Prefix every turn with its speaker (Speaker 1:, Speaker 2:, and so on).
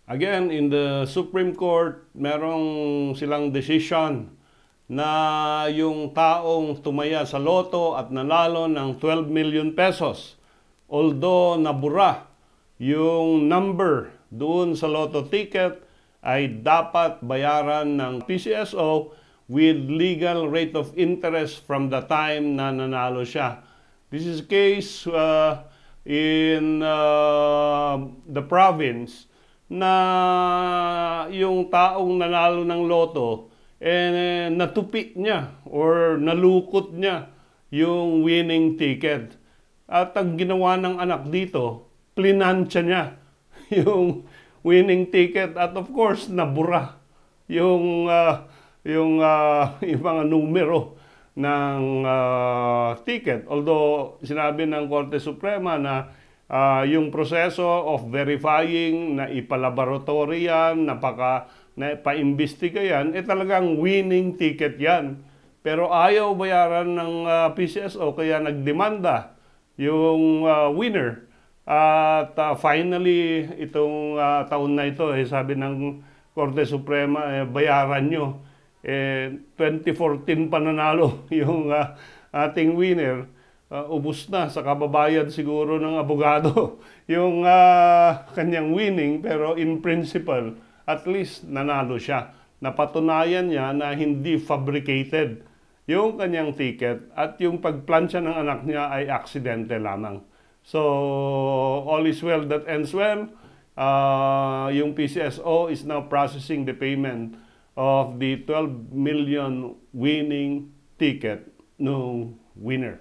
Speaker 1: Again, in the Supreme Court, merong silang decision na yung taong tumaya sa loto at nanalo ng 12 million pesos, although nabura yung number doon sa loto ticket, ay dapat bayaran ng PCSO with legal rate of interest from the time na nanalo siya. This is the case in the province na yung taong nanalo ng loto, natupi niya or nalukot niya yung winning ticket. At ang ginawa ng anak dito, plinansya niya yung winning ticket at of course nabura yung yung mga numero ng ticket. Although sinabi ng Korte Suprema na yung proseso of verifying na ipalaboratory yan, na pa-imbestiga yan, talagang winning ticket yan. Pero ayaw bayaran ng PCSO kaya nagdemanda yung winner. At finally, itong taon na ito, sabi ng Korte Suprema, bayaran nyo. 2014 pa nanalo yung ating winner. Ubus na sa kababayad siguro ng abogado yung kanyang winning, pero in principle, at least nanalo siya. Napatunayan niya na hindi fabricated yung kanyang ticket at yung pagplansya ng anak niya ay aksidente lamang. So, all is well that ends well. Yung PCSO is now processing the payment of the 12 million winning ticket no winner.